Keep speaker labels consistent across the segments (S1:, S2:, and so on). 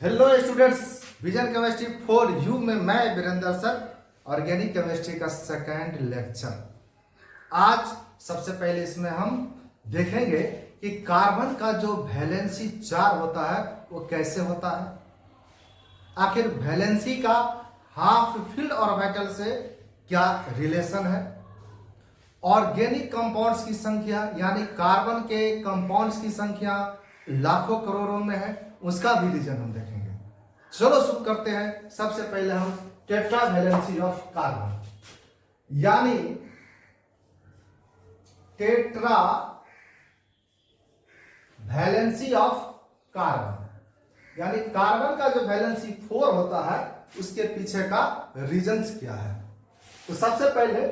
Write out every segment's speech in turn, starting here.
S1: Hello students, vision chemistry for you में मैं Virendra sir organic chemistry का सेकेंड लेक्चर। आज सबसे पहले इसमें हम देखेंगे कि कार्बन का जो वैलेंसी चार होता है वो कैसे होता है। आखिर वैलेंसी का हाफ फील्ड ऑर्बिटल से क्या रिलेशन है। ऑर्गेनिक कंपाउंड्स की संख्या यानी कार्बन के कंपाउंड्स की संख्या लाखों करोड़ों में है, उसका भी रीजन हम देखेंगे। चलो शुरू करते हैं। सबसे पहले हम टेट्रा वैलेंसी ऑफ कार्बन यानी टेट्रा वैलेंसी ऑफ कार्बन यानी कार्बन का जो वैलेंसी 4 होता है उसके पीछे का रीजंस क्या है। तो सबसे पहले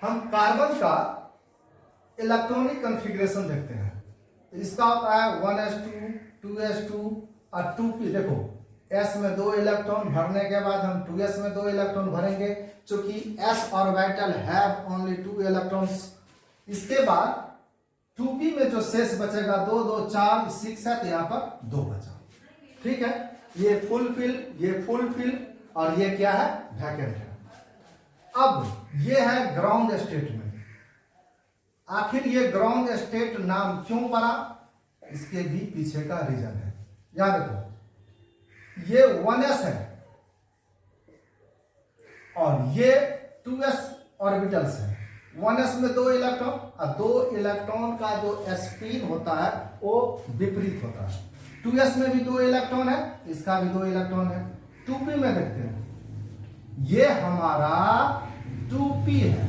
S1: हम कार्बन का इलेक्ट्रॉनिक कॉन्फ़िगरेशन देखते हैं। तो इसका होता है 1s2 2s2 और 2p। देखो s में 2 इलेक्ट्रॉन भरने के बाद हम 2s में 2 इलेक्ट्रॉन भरेंगे, क्योंकि s orbital have only 2 electrons. इसके बाद 2p में जो शेष बचेगा 2 2 4 6 है, तो यहाँ पर 2 बचा। ठीक है, ये फुल फिल और ये क्या है, वैकेंट है। अब ये है ग्राउंड स्टेट में। आखिर ये ग्राउंड स्टेट नाम क्यों पड़ा, इसके भी पीछे का रीजन है। याद रखो, ये 1s है और ये 2s ऑर्बिटल्स है। 1s में 2 इलेक्ट्रॉन और 2 इलेक्ट्रॉन का जो स्पिन होता है वो विपरीत होता है। 2s में भी 2 इलेक्ट्रॉन है, इसका भी 2 इलेक्ट्रॉन है। 2p में देखते हैं, ये हमारा 2p है।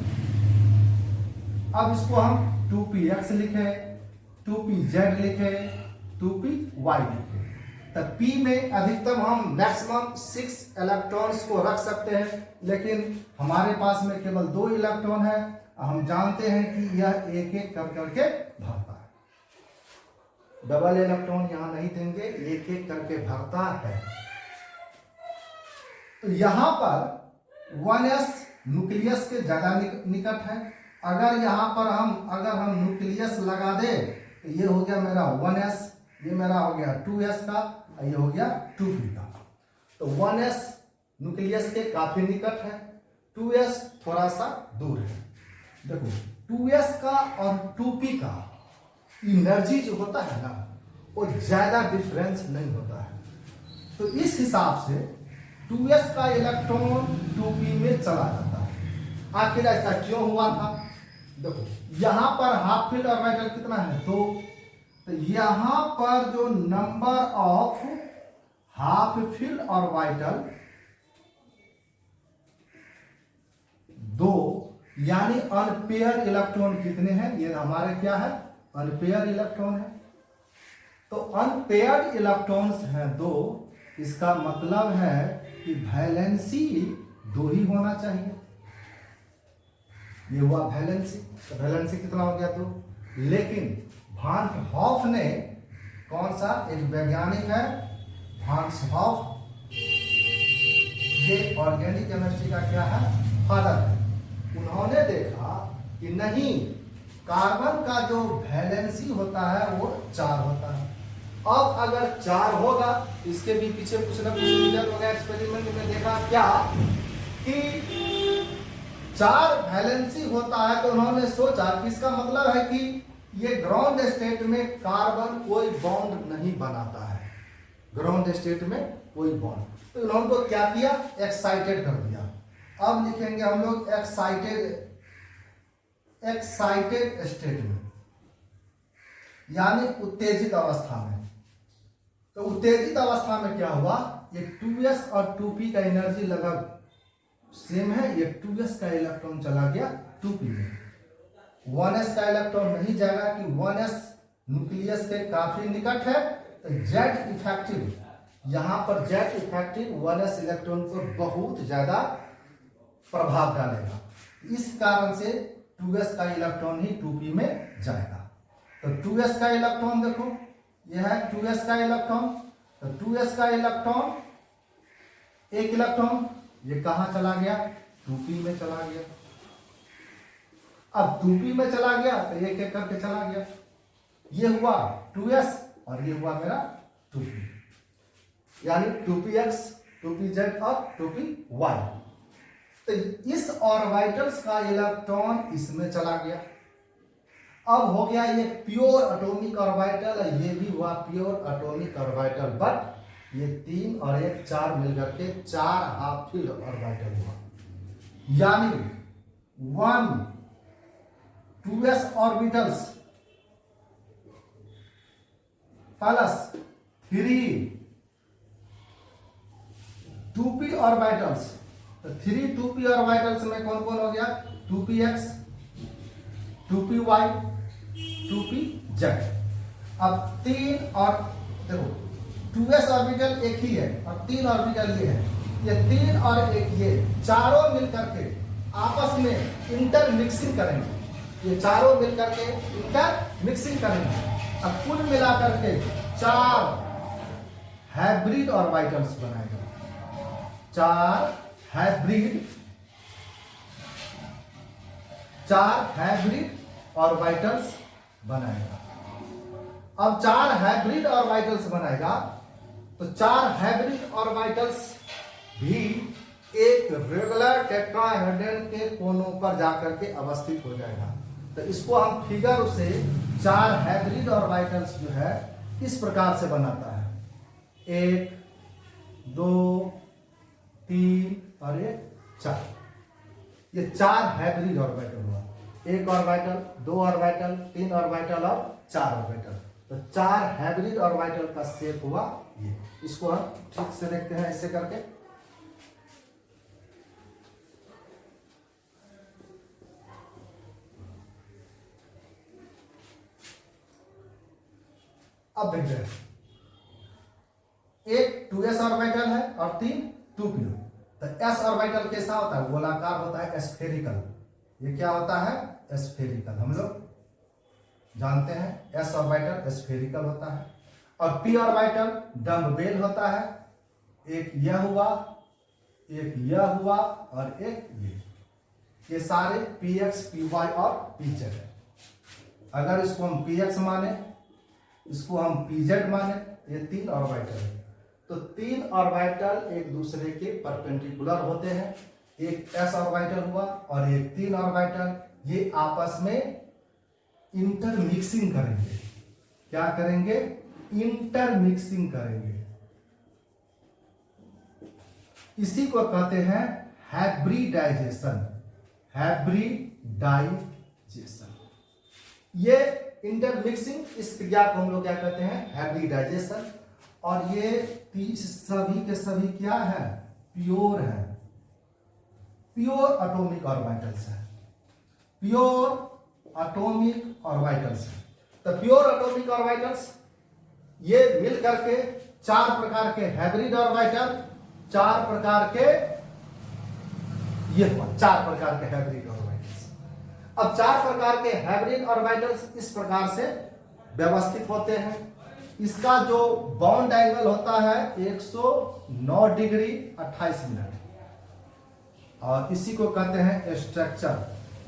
S1: अब इसको हम 2px लिखे, 2pz लिखे, 2py लिखे। तो p में अधिकतम हम मैक्सिमम 6 इलेक्ट्रॉन्स को रख सकते हैं, लेकिन हमारे पास में केवल 2 इलेक्ट्रॉन है। हम जानते हैं कि यह एक एक कर करके भरता है। डबल इलेक्ट्रॉन यहां नहीं देंगे, एक एक करके भरता है। तो यहां पर 1s न्यूक्लियस के ज्यादा निकट है। अगर यहां पर हम न्यूक्लियस लगा दे तो ये हो गया मेरा 1s, ये मेरा हो गया 2s का, ये हो गया 2p का। तो 1s न्यूक्लियस के काफी निकट है, 2s थोड़ा सा दूर है। देखो 2s का और 2p का एनर्जी जो होता है ना, वो ज्यादा डिफरेंस नहीं होता है। तो इस हिसाब से 2s का इलेक्ट्रॉन 2p में चला जाता है। आखिर ऐसा क्यों हुआ था? देखो यहां पर हाफ फील्ड ऑर्बिटल कितना है, 2। तो यहां पर जो number of half filled orbital 2 यानी अनपेयर इलेक्ट्रॉन कितने हैं, ये हमारे क्या है, अनपेयर इलेक्ट्रॉन है। तो अनपेयर इलेक्ट्रॉन्स हैं 2, इसका मतलब है कि वैलेंसी 2 ही होना चाहिए। ये हुआ वैलेंसी। तो वैलेंसी कितना हो गया, 2। लेकिन वान हॉफ ने, कौन सा, एक वैज्ञानिक है वान हॉफ, ये ऑर्गेनिक केमिस्ट्री का क्या है, फादर है। उन्होंने देखा कि नहीं, कार्बन का जो वैलेंसी होता है वो 4 होता है। अब अगर 4 होगा, इसके भी पीछे कुछ ना कुछ रीजन होगा। एक्सपेरिमेंट में देखा क्या कि 4 वैलेंसी होता है, तो उन्होंने सोचा कि इसका मतलब है कि ये ग्राउंड स्टेट में कार्बन कोई बॉन्ड नहीं बनाता है, ग्राउंड स्टेट में कोई बॉन्ड। तो उन्होंने क्या किया, एक्साइटेड कर दिया। अब लिखेंगे हम लोग एक्साइटेड स्टेट में यानी उत्तेजित अवस्था में। तो उत्तेजित अवस्था में क्या हुआ, ये 2s और 2p का एनर्जी लगभग सेम है। ये 2s का इलेक्ट्रॉन चला गया 2p में, 1s का इलेक्ट्रॉन नहीं जाएगा कि 1s न्यूक्लियस के काफी निकट है। तो जेड इफेक्टिव, यहां पर जेड इफेक्टिव 1s इलेक्ट्रॉन को बहुत ज्यादा प्रभाव डालेगा। इस कारण से 2s का इलेक्ट्रॉन ही 2p में जाएगा। तो 2s का इलेक्ट्रॉन देखो, यह है 2s का इलेक्ट्रॉन। तो 2s का इलेक्ट्रॉन, एक इलेक्ट्रॉन ये कहां चला गया, 2p में चला गया। अब 2p में चला गया तो एक एक करके चला गया। ये हुआ 2s और ये हुआ मेरा 2p। यानी 2px 2pz और 2py। तो इस ऑर्बिटल्स का इलेक्ट्रॉन इसमें चला गया। अब हो गया ये प्योर एटॉमिक ऑर्बिटल, ये भी हुआ प्योर एटॉमिक ऑर्बिटल, बट ये 3 और 1 4 मिलकर के 4 हाफ फील्ड ऑर्बिटल हुआ। यानी 1 2s orbitals plus 3 2p orbitals. तो 3 2p ऑर्बिटल्स में कौन कौन हो गया? 2px 2py 2pz। अब 3 और देखो 2s ऑर्बिटल एक ही है और 3 ऑर्बिटल ये है, ये 3 और 1 ये चारों मिलकर के आपस में इंटर मिक्सिंग करेंगे। ये चारों मिलकर के इंटर मिक्सिंग करेंगे। अब कुल मिलाकर के 4 हाइब्रिड ऑर्बिटल्स बनाएगा। 4 हाइब्रिड ऑर्बिटल्स बनाएगा। अब 4 हाइब्रिड ऑर्बिटल्स बनाएगा तो 4 हाइब्रिड ऑर्बिटल्स भी एक रेगुलर टेट्राहेड्रन के कोनों पर जाकर के अवस्थित हो जाएगा। तो इसको हम फिगर से 4 हाइब्रिड ऑर्बिटल्स जो है इस प्रकार से बनाता है, 1 2 3 और 4। ये 4 हाइब्रिड ऑर्बिटल हुआ, 1 ऑर्बिटल 2 ऑर्बिटल 3 ऑर्बिटल और 4 ऑर्बिटल। तो 4 हाइब्रिड ऑर्बिटल का शेप हुआ ये। इसको हम ठीक से देखते हैं ऐसे करके। अब देखते हैं, एक 2s ऑर्बिटल है और 3 2p। तो s ऑर्बिटल कैसा होता है? गोलाकार होता है, स्फेरिकल। ये क्या होता है? स्फेरिकल। हम लोग जानते हैं s ऑर्बिटल स्फेरिकल होता है। और p ऑर्बिटल डम्बबेल होता है। एक यह हुआ, एक यह हुआ और एक ये सारे px py और pz है। अगर इसको हम px माने, इसको हम pz माने, ये 3 ऑर्बिटल है। तो 3 ऑर्बिटल एक दूसरे के परपेंडिकुलर होते हैं। एक s ऑर्बिटल हुआ और एक 3 ऑर्बिटल, ये आपस में इंटरमिक्सिंग करेंगे। क्या करेंगे? इंटरमिक्सिंग करेंगे। इसी को कहते हैं हाइब्रिडाइजेशन। हाइब्रिडाइजेशन, ये इंटरमिक्सिंग, इस क्रिया को हम लोग क्या कहते हैं? हाइब्रिडाइजेशन। और ये सभी के सभी क्या है? प्योर है, प्योर एटॉमिक ऑर्बिटल्स है, प्योर एटॉमिक ऑर्बिटल्स है। तो प्योर एटॉमिक ऑर्बिटल्स ये मिल करके 4 प्रकार के हाइब्रिड ऑर्बिटल, 4 प्रकार के ये 4 प्रकार के हाइब्रिड ऑर्बिटल्स। अब 4 प्रकार के हाइब्रिड ऑर्बिटल्स इस प्रकार से व्यवस्थित होते हैं। इसका जो बॉन्ड एंगल होता है 109 डिग्री 28 मिनट, और इसी को कहते हैं स्ट्रक्चर,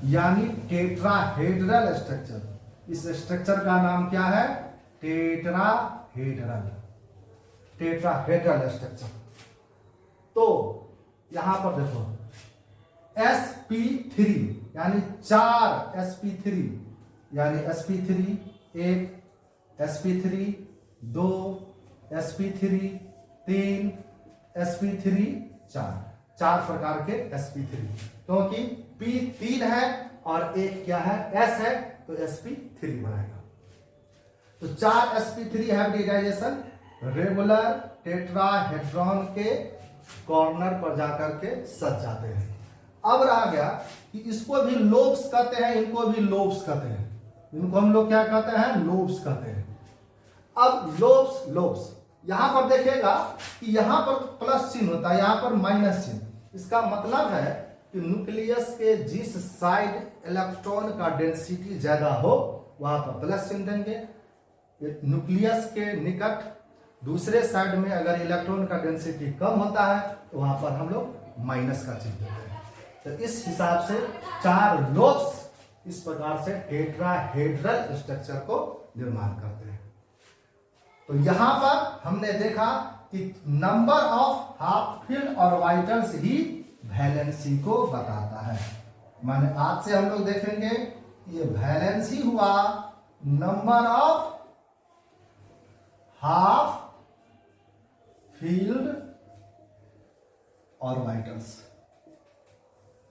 S1: यानी टेट्राहेड्रल स्ट्रक्चर। इस स्ट्रक्चर का नाम क्या है? Tetrahedral, tetrahedral structure. तो यहां पर देखो sp3 यानी 4 sp3, यानी sp3 1, sp3 2, sp3 3, sp3 4 प्रकार के sp3, क्योंकि p 3 है और एक क्या है? s है, तो sp3 बनाएगा। तो 4 sp3 हाइब्रिडाइजेशन रेगुलर टेट्राहेड्रॉन के कॉर्नर पर जाकर के सज जाते हैं। अब रहा गया कि इसको भी लोब्स कहते हैं, इनको भी लोब्स कहते हैं। इनको हम लोग क्या कहते हैं? लोब्स कहते हैं। अब लोब्स, लोब्स यहां पर देखिएगा कि यहां पर प्लस चिन्ह होता है, यहां पर माइनस चिन्ह। इसका मतलब है कि न्यूक्लियस के जिस साइड इलेक्ट्रॉन का डेंसिटी ज्यादा हो वहां पर प्लस चिन्ह देंगे। न्यूक्लियस के निकट दूसरे साइड में अगर इलेक्ट्रॉन का डेंसिटी कम होता है तो वहां पर हम लोग माइनस का चिन्ह देते हैं। तो इस हिसाब से 4 लोब्स इस प्रकार से टेट्राहेड्रल स्ट्रक्चर को निर्माण करते हैं। तो यहां पर हमने देखा कि number of half filled orbitals he valency को बताता है। माने आज से हम लोग देखेंगे ये वैलेंसी हुआ number of half field orbitals,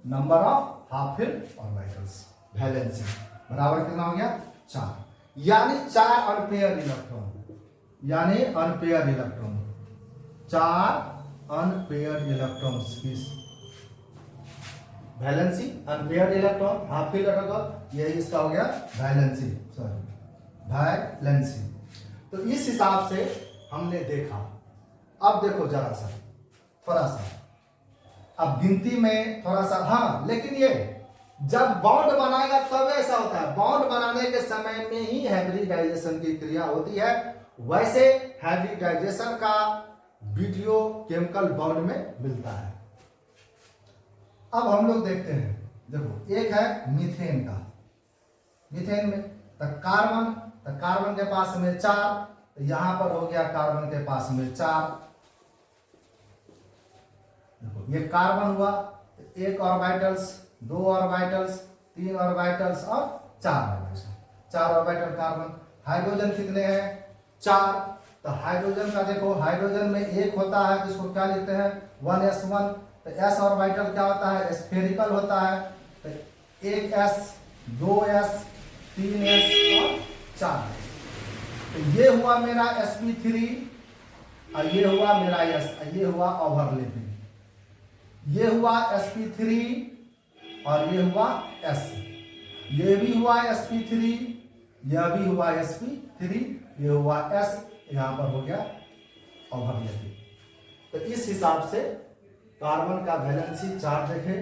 S1: number of half field orbitals valency बराबर कितना हो गया 4, यानी 4 अनपेयर इलेक्ट्रॉन, यानी अनपेयर इलेक्ट्रॉन 4 अनपेयर इलेक्ट्रॉन्स की valency, unpaired electron half field electron, यही इसका हो गया वैलेंसी, सॉरी वैलेंसी। तो इस हिसाब से हमने देखा। अब देखो जरा सा थोड़ा सा, अब गिनती में थोड़ा सा, हाँ लेकिन ये जब बॉन्ड बनाएगा तब ऐसा होता है, बॉन्ड बनाने के समय में ही हाइब्रिडाइजेशन की क्रिया होती है। वैसे हाइब्रिडाइजेशन का वीडियो केमिकल बॉन्ड में मिलता है। अब हम लोग देखते हैं, देखो एक है मीथेन का, मीथेन में तो कार्बन के पास में 4, तो यहां पर हो गया कार्बन के पास में 4, देखो ये कार्बन हुआ, एक ऑर्बिटल्स, 2 ऑर्बिटल्स, 3 ऑर्बिटल्स और 4 ऑर्बिटल्स, 4 ऑर्बिटल कार्बन। हाइड्रोजन कितने हैं 4, तो हाइड्रोजन का देखो, हाइड्रोजन में एक होता है जिसको क्या लिखते हैं 1s1, तो s ऑर्बिटल क्या होता है स्फेरिकल होता है, तो 1s 2s 3s और 4s। तो ये हुआ मेरा sp3 और ये हुआ मेरा s, ये हुआ ओवरलैपिंग, ये हुआ sp3 और ये हुआ s, ये भी हुआ sp3, यह भी हुआ sp3, ये हुआ s, यहां पर हो गया ओवरलैपिंग। तो इस हिसाब से कार्बन का वैलेंसी 4 देखे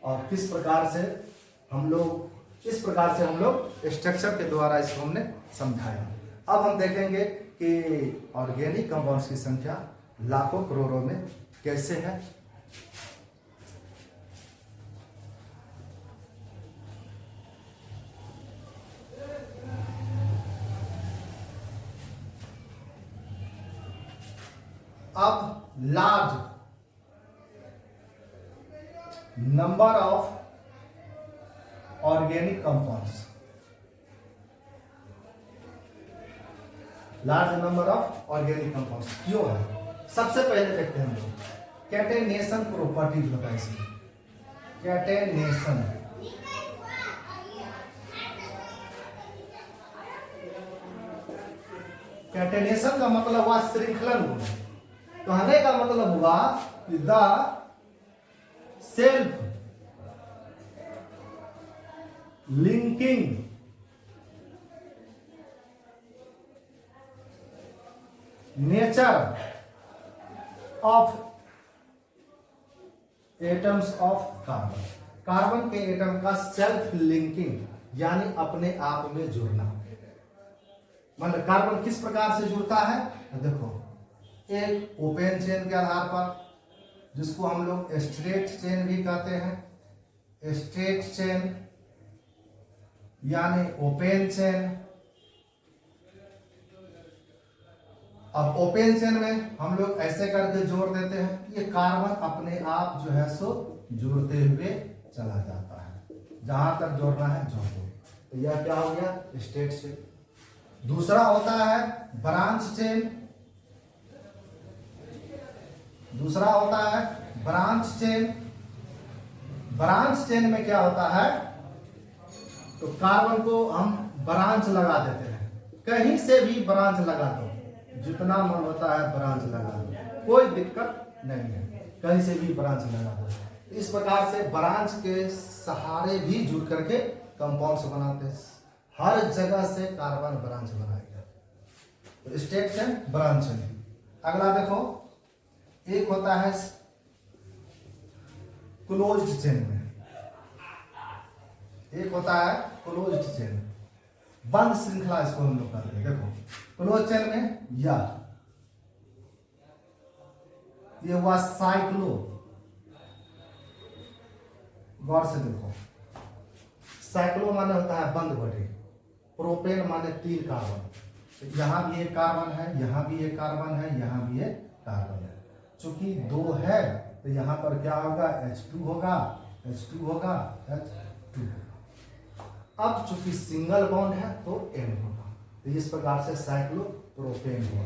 S1: और किस प्रकार से हम लोग, इस प्रकार से हम लोग स्ट्रक्चर के द्वारा इसको हमने समझाया। अब हम देखेंगे कि ऑर्गेनिक कंपाउंड्स की संख्या लाखों करोड़ों में कैसे है। अब large number of organic compounds, large number of organic compounds क्यों है? सबसे पहले देखते हैं हम लोग कैटेनेशन प्रॉपर्टीज बताइए इसमें। कैटेनेशन, कैटेनेशन का मतलब हुआ श्रृंखलन गुण, कहने का मतलब हुआ कि the self linking nature of atoms of carbon, carbon के एटम का सेल्फ लिंकिंग यानी अपने आप में जुड़ना। मतलब कार्बन किस प्रकार से जुड़ता है, देखो एक ओपन चेन के आधार पर, जिसको हम लोग स्ट्रेट चेन भी कहते हैं, स्ट्रेट चेन यानी ओपन चेन। अब ओपन चेन में हम लोग ऐसे करके जोड़ देते हैं, ये कार्बन अपने आप जो है सो जुड़ते हुए चला जाता है, जहां तक जोड़ना है जोड़ दो। तो यह क्या हो गया स्ट्रेट चेन। दूसरा होता है ब्रांच चेन, दूसरा होता है ब्रांच चेन। ब्रांच चेन में क्या होता है, तो कार्बन को हम ब्रांच लगा देते हैं, कहीं से भी ब्रांच लगा दो, जितना मन होता है ब्रांच लगा दो, कोई दिक्कत नहीं है, कहीं से भी ब्रांच लगा दो। इस प्रकार से ब्रांच के सहारे भी जुड़ करके कंपाउंड्स बनाते हैं, हर जगह से कार्बन ब्रांच बनाएगा। तो स्टेट चेन, ब्रांच चेन। अगला देखो, एक होता है क्लोज्ड चेन में, एक होता है क्लोज्ड चेन, बंद श्रृंखला इसको हम लोग कहते हैं। देखो क्लोज चेन में ये हुआ साइक्लो, गौर से देखो, साइक्लो माने होता है बंद बॉडी, प्रोपेन माने 3 कार्बन, तो यहां भी एक कार्बन है, यहां भी एक कार्बन है, यहां भी एक कार्बन है। चूंकि 2 है तो यहाँ पर क्या होगा, H2 होगा, H2 होगा, H2 होगा। अब चूंकि सिंगल बॉन्ड है तो N होगा, तो इस प्रकार से साइक्लोप्रोपेन हुआ।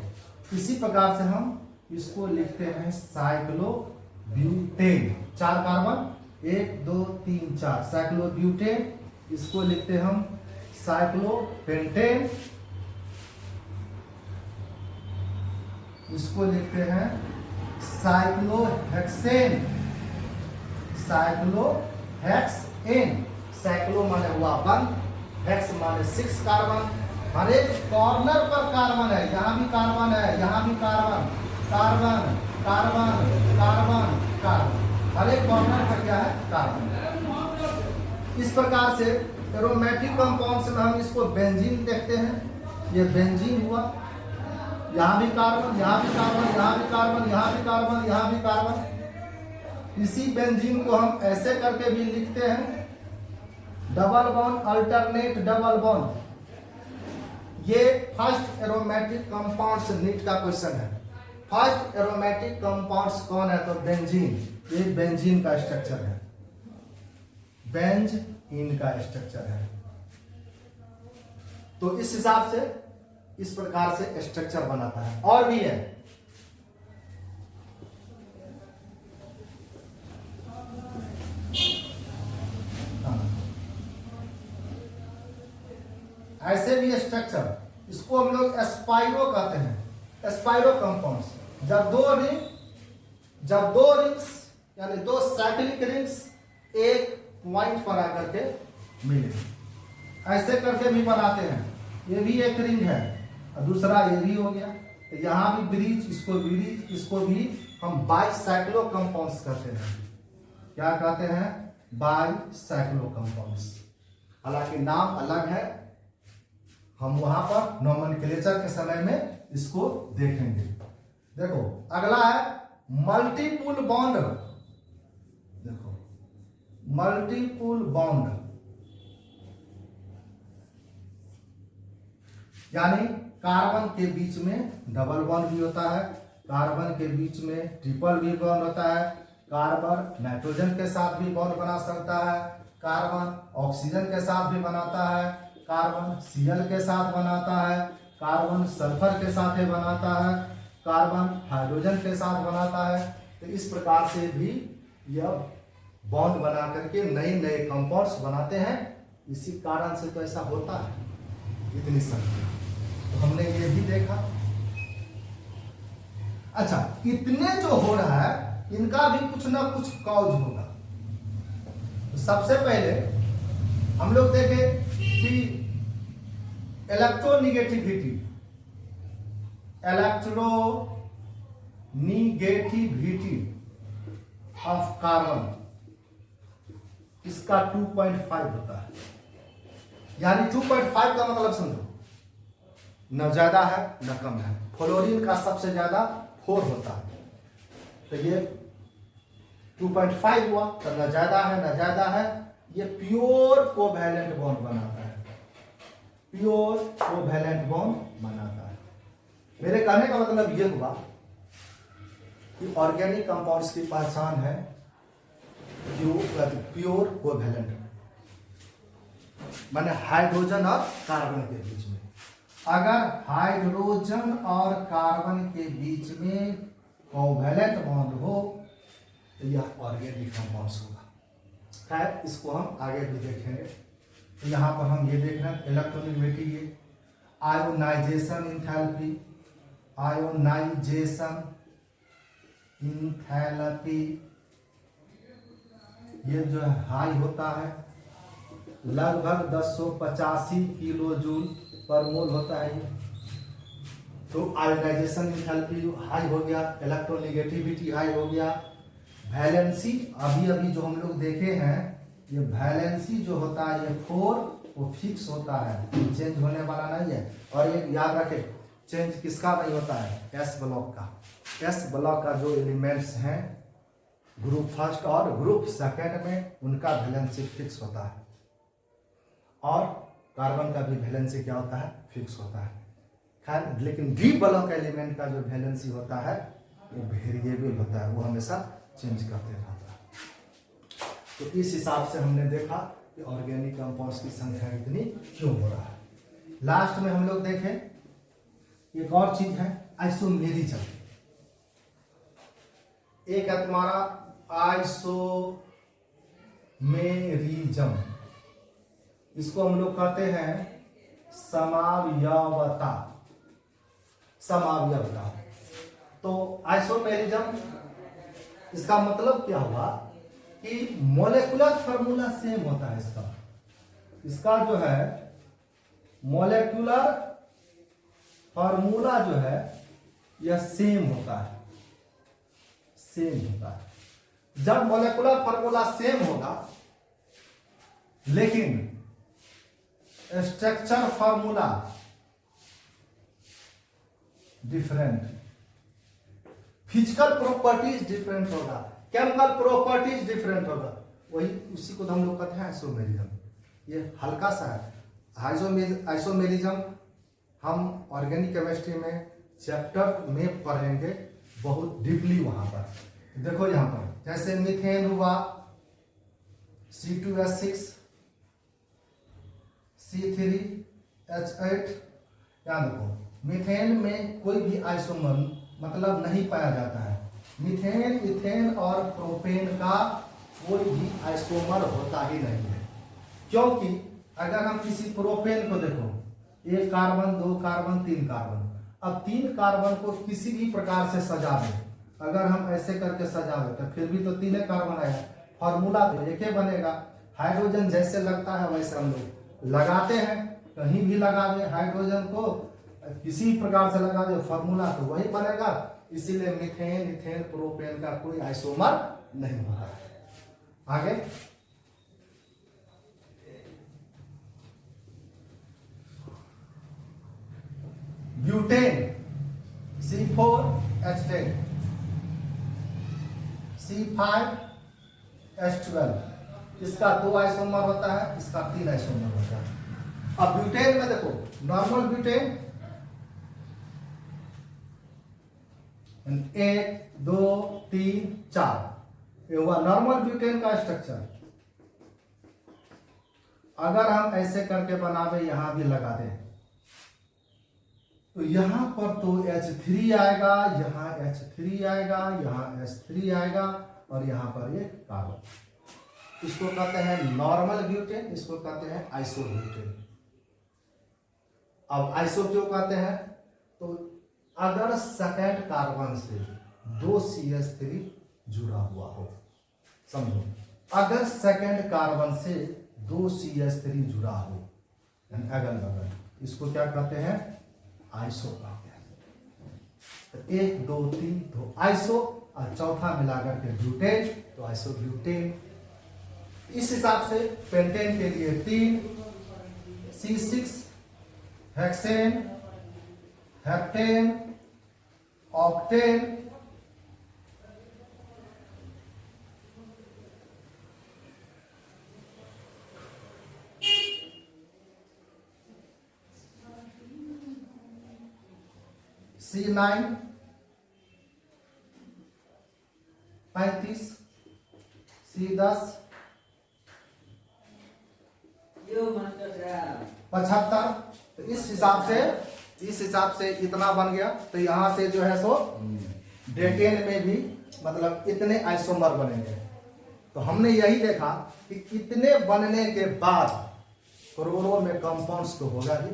S1: इसी प्रकार से हम इसको लिखते हैं साइक्लोब्यूटेन। 4 carbon, 1 2 3 4, cyclobutane. इसको लिखते हम साइक्लोपेंटेन, इसको लिखते हैं साइक्लोहेक्सेन। साइक्लोहेक्सेन, साइक्लो माने हुआ 1, हेक्स माने 6 कार्बन। हर एक कॉर्नर पर कार्बन है, यहाँ भी कार्बन है, यहाँ भी carbon, carbon carbon carbon carbon, हर एक कॉर्नर पर क्या है, कार्बन। इस प्रकार से एरोमेटिक कंपाउंड्स में हम इसको बेंजीन देखते हैं। ये बेंजीन हुआ, यहाँ भी कार्बन, यहाँ भी कार्बन, यहाँ भी कार्बन, यहाँ भी कार्बन, यहाँ भी कार्बन। इसी बेंजीन को हम ऐसे करके भी लिखते हैं, double bond, alternate double bond. ये फर्स्ट एरोमेटिक कंपाउंड्स नीट का क्वेश्चन है। फर्स्ट एरोमेटिक कंपाउंड्स कौन है, तो बेंजीन। ये बेंजीन का स्ट्रक्चर है, बेंजीन का स्ट्रक्चर है। तो इस हिसाब से इस प्रकार से स्ट्रक्चर बनाता है। और भी है, ऐसे भी स्ट्रक्चर, इसको हम लोग एस्पाइरो कहते हैं, एस्पाइरो कंपाउंड्स। जब दो रिंग्स यानी 2 साइक्लिक रिंग्स एक पॉइंट पर आकर के मिले, ऐसे करके भी बनाते हैं। ये भी एक रिंग है और दूसरा ये भी हो गया, तो यहाँ भी ब्रिज, इसको भी हम बाइसाइक्लो कंपाउंड्स कहते हैं। क्या कहते हैं, बाइसाइक्लो कंपाउंड्स। हालांकि नाम अलग है, हम वहां पर नोमेनक्लेचर के समय में इसको देखेंगे। देखो अगला है मल्टीपुल बॉन्ड। देखो मल्टीपुल बॉन्ड यानी कार्बन के बीच में डबल बॉन्ड भी होता है, कार्बन के बीच में ट्रिपल भी बॉन्ड होता है, कार्बन नाइट्रोजन के साथ भी बॉन्ड बना सकता है, कार्बन ऑक्सीजन के साथ भी बनाता है, कार्बन Cl के साथ बनाता है, कार्बन सल्फर के साथ बनाता है, कार्बन हाइड्रोजन के साथ बनाता है। तो इस प्रकार से भी यह बॉन्ड बना करके नए नए कंपाउंड्स बनाते हैं। इसी कारण से तो ऐसा होता है, इतनी संख्या। तो हमने ये भी देखा। अच्छा, इतने जो हो रहा है इनका भी कुछ ना कुछ कॉज होगा। तो सबसे पहले हम लोग देखें कि इलेक्ट्रोनिगेटिविटी ऑफ कार्बन, इसका 2.5 होता है। यानी 2.5 का मतलब समझो, न ज्यादा है न कम है। फ्लोरीन का सबसे ज्यादा 4 होता है, तो ये 2.5 हुआ, तो न ज्यादा है न ज्यादा है। ये प्योर कोवैलेंट बॉन्ड बनाता है, प्योर कोवैलेंट बॉन्ड बनाता है। मेरे कहने का मतलब ये हुआ कि ऑर्गेनिक कंपाउंड्स की पहचान है प्योर कोवैलेंट, माने हाइड्रोजन और कार्बन के बीच में। अगर हाइड्रोजन और कार्बन के बीच में कोवैलेंट बॉन्ड हो तो यह ऑर्गेनिक कंपाउंड्स होगा। खैर, इसको हम आगे भी देखेंगे। तो यहाँ पर हम ये देख रहे हैं electronegativity, ionisation enthalpy, ionisation enthalpy, ये जो है हाई होता है, लगभग 1085 किलो जूल पर मोल होता है। तो आयोनाइजेशन इंथैल्पी हाई हो गया, इलेक्ट्रोनिगेटिविटी हाई हो गया। वैलेंसी अभी अभी जो हम लोग देखे हैं, ये वैलेंसी जो होता है ये 4 वो फिक्स होता है, चेंज होने वाला नहीं है। और एक याद रखें, चेंज किसका नहीं होता है, एस ब्लॉक का। एस ब्लॉक का जो एलिमेंट्स हैं ग्रुप फर्स्ट और ग्रुप सेकेंड में, उनका वैलेंसी फिक्स होता है। और कार्बन का भी वैलेंसी क्या होता है, फिक्स होता है। खैर, लेकिन डी ब्लॉक एलिमेंट का जो वैलेंसी होता है वो वेरिएबल होता है, वो हमेशा चेंज करते रहता है। तो इस हिसाब से हमने देखा कि ऑर्गेनिक कंपाउंड्स की संख्या इतनी क्यों हो रहा है। लास्ट में हम लोग देखें एक और चीज है आइसोमेरिज्म। एक है तुम्हारा आइसोमेरिज्म, इसको हम लोग कहते हैं समावयवता। समावयवता तो आइसोमेरिज्म इसका मतलब क्या हुआ कि मॉलिक्यूलर फार्मूला सेम होता है इसका जो है मॉलिक्यूलर फार्मूला जो है यह सेम होता है, सेम होता है। जब मॉलिक्यूलर फार्मूला सेम होगा लेकिन structure formula different, physical properties different होगा, केमिकल प्रॉपर्टीज डिफरेंट होगा, वही उसी को हम लोग कहते हैं आइसोमेरिज्म। ये हल्का सा है आइसोमेरिज्म हम ऑर्गेनिक केमिस्ट्री में चैप्टर में पढ़ेंगे बहुत डीपली। वहां पर देखो यहाँ पर जैसे मीथेन हुआ C2H6 C3H8, याद रखो मीथेन में कोई भी आइसोमर मतलब नहीं पाया जाता है। मीथेन, इथेन और प्रोपेन का कोई भी आइसोमर होता ही नहीं है, क्योंकि अगर हम किसी प्रोपेन को देखो 1 कार्बन 2 कार्बन 3 कार्बन, अब 3 कार्बन को किसी भी प्रकार से सजा दें, अगर हम ऐसे करके सजा दें तो फिर भी तो 3 कार्बन आया, फॉर्मूला तो एक ही बनेगा। हाइड्रोजन जैसे लगता है वैसे हम लोग लगाते हैं, कहीं भी लगा दे हाइड्रोजन को किसी प्रकार से लगा दे फॉर्मूला तो वही बनेगा। इसीलिए मीथेन, इथेन, प्रोपेन का कोई आइसोमर नहीं होता है। आगे ब्यूटेन C4H10 C5H12, इसका 2 आइसोमर होता है, इसका 3 आइसोमर होता है। अब ब्यूटेन में देखो नॉर्मल ब्यूटेन 1 2 3 4, ये हुआ नॉर्मल ब्यूटेन का स्ट्रक्चर। अगर हम ऐसे करके बनावे यहां भी लगा दें तो यहां पर तो H3 आएगा, यहां H3 आएगा, यहां H3 आएगा और यहां पर ये कार्बन। इसको कहते हैं नॉर्मल ब्यूटेन, इसको कहते हैं आइसोब्यूटेन। अब आइसो क्यों कहते हैं, तो अगर सेकंड कार्बन से 2 CH3 जुड़ा हुआ हो, समझो अगर सेकंड कार्बन से 2 CH3 जुड़ा हो अगल बगल, इसको क्या कहते हैं आइसो कहते हैं। तो 1 2 3 तो आइसो और चौथा मिलाकर के ब्यूटेन, तो आइसो ब्यूटेन। इस हिसाब से पेंटेन के लिए 3 C6 hexane, heptane, octane, C9 35, C10 75। तो इस हिसाब से इतना बन गया। तो यहां से जो है सो डेकेन में भी मतलब इतने आइसोमर बनेंगे। तो हमने यही देखा कि इतने बनने के बाद करोड़ों में कंपाउंड्स तो होगा ही,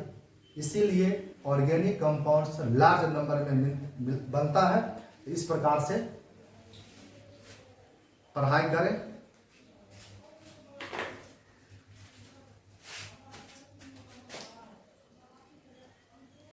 S1: इसीलिए ऑर्गेनिक कंपाउंड्स लार्ज नंबर में बनता है। इस प्रकार से पढ़ाई करें।